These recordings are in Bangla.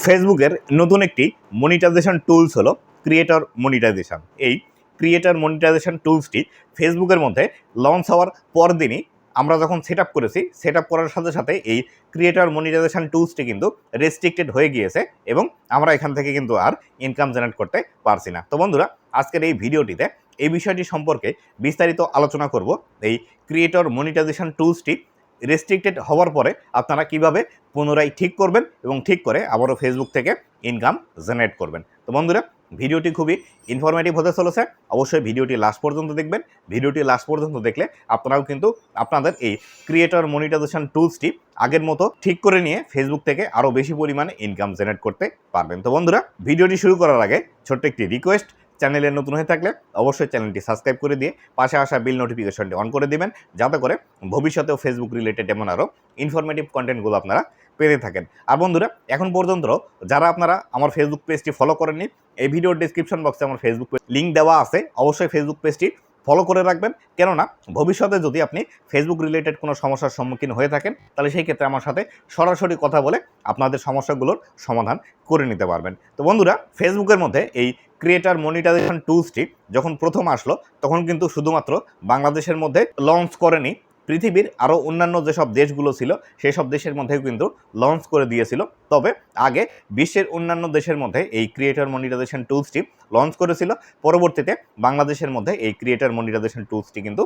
ফেসবুকের নতুন একটি মনিটাইজেশন টুলস হলো ক্রিয়েটর মনিটাইজেশন। এই ক্রিয়েটর মনিটাইজেশন টুলসটি ফেসবুকের মধ্যে লঞ্চ হওয়ার পরদিনই আমরা যখন সেট আপ করেছি, সেট আপ করার সাথে সাথে এই ক্রিয়েটর মনিটাইজেশন টুলসটি কিন্তু রেস্ট্রিক্টেড হয়ে গিয়েছে এবং আমরা এখান থেকে কিন্তু আর ইনকাম জেনারেট করতে পারছি না। তো বন্ধুরা, আজকের এই ভিডিওটিতে এই বিষয়টি সম্পর্কে বিস্তারিত আলোচনা করব। এই ক্রিয়েটর মনিটাইজেশন টুলসটি রেস্ট্রিক্টেড হওয়ার পরে আপনারা কিভাবে পুনরায় ঠিক করবেন এবং ঠিক করে আবারও ফেসবুক থেকে ইনকাম জেনারেট করবেন। তো বন্ধুরা, ভিডিওটি খুবই ইনফরমেটিভ হতে চলেছে। অবশ্যই ভিডিওটি লাস্ট পর্যন্ত দেখবেন। ভিডিওটি লাস্ট পর্যন্ত দেখলে আপনারাও কিন্তু আপনাদের এই ক্রিয়েটর মনিটাইজেশন টুলসটি আগের মতো ঠিক করে নিয়ে ফেসবুক থেকে আরও বেশি পরিমাণে ইনকাম জেনারেট করতে পারবেন। তো বন্ধুরা, ভিডিওটি শুরু করার আগে ছোট্ট একটি রিকোয়েস্ট, চ্যানেলে নতুন হয়ে থাকলে অবশ্যই চ্যানেলটি সাবস্ক্রাইব করে দিয়ে পাশে আসা বিল নোটিফিকেশনটি অন করে দিবেন, যাতে করে ভবিষ্যতেও ফেসবুক রিলেটেড এমন আরও ইনফরমেটিভ কন্টেন্টগুলো আপনারা পেতে থাকেন। আর বন্ধুরা, এখন পর্যন্ত যারা আপনারা আমার ফেসবুক পেজটি ফলো করেননি, এই ভিডিওর ডিসক্রিপশন বক্সে আমার ফেসবুক পেজ লিঙ্ক দেওয়া আছে। অবশ্যই ফেসবুক পেজটি ফলো করে রাখবেন, কেননা ভবিষ্যতে যদি আপনি ফেসবুক রিলেটেড কোনো সমস্যার সম্মুখীন হয়ে থাকেন, তাহলে সেই ক্ষেত্রে আমার সাথে সরাসরি কথা বলে আপনাদের সমস্যাগুলোর সমাধান করে নিতে পারবেন। তো বন্ধুরা, ফেসবুকের মধ্যে এই ক্রিয়েটর মনিটাইজেশন টুলসটি যখন প্রথম আসলো, তখন কিন্তু শুধুমাত্র বাংলাদেশের মধ্যে লঞ্চ করেনি, পৃথিবীর আরও অন্যান্য যেসব দেশগুলো ছিল সেই সব দেশের মধ্যেও কিন্তু লঞ্চ করে দিয়েছিল। তবে আগে বিশ্বের অন্যান্য দেশের মধ্যে এই ক্রিয়েটর মনিটাইজেশন টুলসটি লঞ্চ করেছিল। পরবর্তীতে বাংলাদেশের মধ্যে এই ক্রিয়েটর মনিটাইজেশন টুলসটি কিন্তু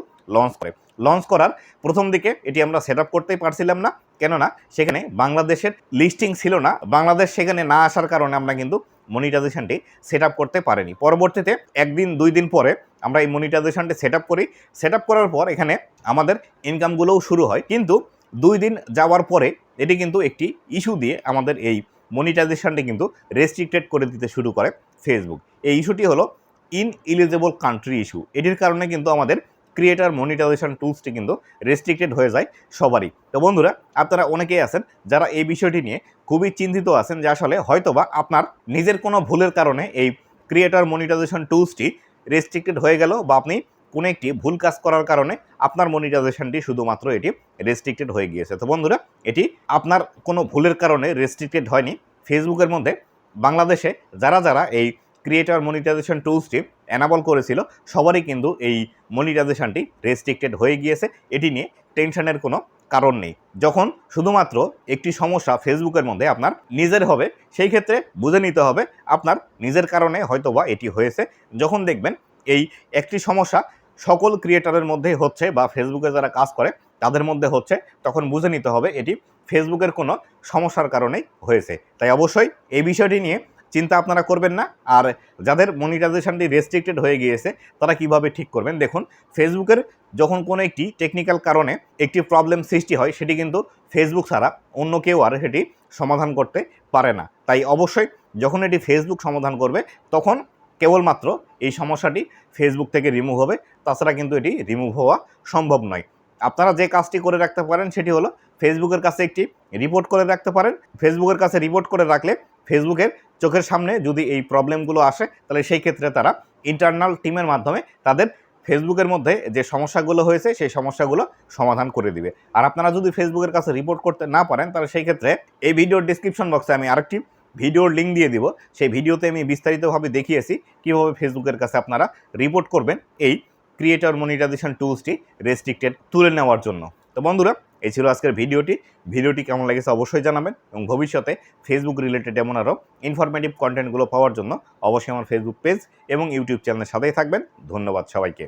লঞ্চ করার প্রথম দিকে এটি আমরা সেট আপ করতেই পারছিলাম না, কেননা সেখানে বাংলাদেশের লিস্টিং ছিল না। বাংলাদেশ সেখানে না আসার কারণে আমরা কিন্তু মনিটাইজেশনটি সেট আপ করতে পারিনি। পরবর্তীতে একদিন দুই দিন পরে আমরা এই মনিটাইজেশনটি সেট আপ করি। সেট আপ করার পর এখানে আমাদের ইনকামগুলোও শুরু হয়, কিন্তু 2 দিন যাওয়ার পরে এটি কিন্তু একটি ইস্যু দিয়ে আমাদের এই মনিটাইজেশনটি কিন্তু রেস্ট্রিক্টেড করে দিতে শুরু করে ফেসবুক। এই ইস্যুটি হলো ইনএলিজিবল কান্ট্রি ইস্যু। এটির কারণে কিন্তু আমাদের ক্রিয়েটর মনিটাইজেশন টুলসটি কিন্তু রেস্ট্রিক্টেড হয়ে যায় সবারই। তো বন্ধুরা, আপনারা অনেকেই আছেন যারা এই বিষয়টি নিয়ে খুবই চিন্তিত আছেন যে আসলে হয়তোবা আপনার নিজের কোনো ভুলের কারণে এই ক্রিয়েটর মনিটাইজেশন টুলসটি রেস্ট্রিক্টেড হয়ে গেল, বা আপনি কোনো একটি ভুল কাজ করার কারণে আপনার মনিটাইজেশনটি শুধুমাত্র এটি রেস্ট্রিক্টেড হয়ে গিয়েছে। তো বন্ধুরা, এটি আপনার কোনো ভুলের কারণে রেস্ট্রিক্টেড হয়নি। ফেসবুকের মধ্যে বাংলাদেশে যারা যারা এই ক্রিয়েটর মনিটাইজেশন টুলসটি এনাবল করেছিল, সবারই কিন্তু এই মনিটাইজেশনটি রেস্ট্রিক্টেড হয়ে গিয়েছে। এটি নিয়ে টেনশনের কোনো কারণ নেই। যখন শুধুমাত্র একটি সমস্যা ফেসবুকের মধ্যে আপনার নিজের হবে, সেই ক্ষেত্রে বুঝে নিতে হবে আপনার নিজের কারণে হয়তোবা এটি হয়েছে। যখন দেখবেন এই একটি সমস্যা সকল ক্রিয়েটরের মধ্যেই হচ্ছে, বা ফেসবুকে যারা কাজ করে তাদের মধ্যে হচ্ছে, তখন বুঝে নিতে হবে এটি ফেসবুকের কোনো সমস্যার কারণেই হয়েছে। তাই অবশ্যই এই বিষয়টি নিয়ে চিন্তা আপনারা করবেন না। আর যাদের মনিটাইজেশনটি রেস্ট্রিক্টেড হয়ে গিয়েছে, তারা কিভাবে ঠিক করবেন, দেখুন, ফেসবুকের যখন কোনো একটি টেকনিক্যাল কারণে একটি প্রবলেম সৃষ্টি হয়, সেটি কিন্তু ফেসবুক ছাড়া অন্য কেউ আর সেটি সমাধান করতে পারে না। তাই অবশ্যই যখন এটি ফেসবুক সমাধান করবে, তখন কেবলমাত্র এই সমস্যাটি ফেসবুক থেকে রিমুভ হবে, তাছাড়া কিন্তু এটি রিমুভ হওয়া সম্ভব নয়। আপনারা যে কাজটি করে রাখতে পারেন সেটি হলো ফেসবুকের কাছে একটি রিপোর্ট করে রাখতে পারেন। ফেসবুকের কাছে রিপোর্ট করে রাখলে ফেসবুকের চোখের সামনে যদি এই প্রবলেমগুলো আসে, তাহলে সেই ক্ষেত্রে তারা ইন্টারনাল টিমের মাধ্যমে তাদের ফেসবুকের মধ্যে যে সমস্যাগুলো হয়েছে সেই সমস্যাগুলো সমাধান করে দিবে। আর আপনারা যদি ফেসবুকের কাছে রিপোর্ট করতে না পারেন, তাহলে সেই ক্ষেত্রে এই ভিডিওর ডিসক্রিপশন বক্সে আমি আরেকটি ভিডিওর লিঙ্ক দিয়ে দিব। সেই ভিডিওতে আমি বিস্তারিতভাবে দেখিয়েছি কীভাবে ফেসবুকের কাছে আপনারা রিপোর্ট করবেন এই ক্রিয়েটর মনিটাইজেশন টুলসটি রেস্ট্রিক্টেড তুলে নেওয়ার জন্য। তো বন্ধুরা, এই ছিল আজকের ভিডিওটি কেমন লেগেছে অবশ্যই জানাবেন, এবং ভবিষ্যতে ফেসবুক রিলেটেড এমন আরও ইনফরমেটিভ কন্টেন্টগুলো পাওয়ার জন্য অবশ্যই আমার ফেসবুক পেজ এবং ইউটিউব চ্যানেলের সাথেই থাকবেন। ধন্যবাদ সবাইকে।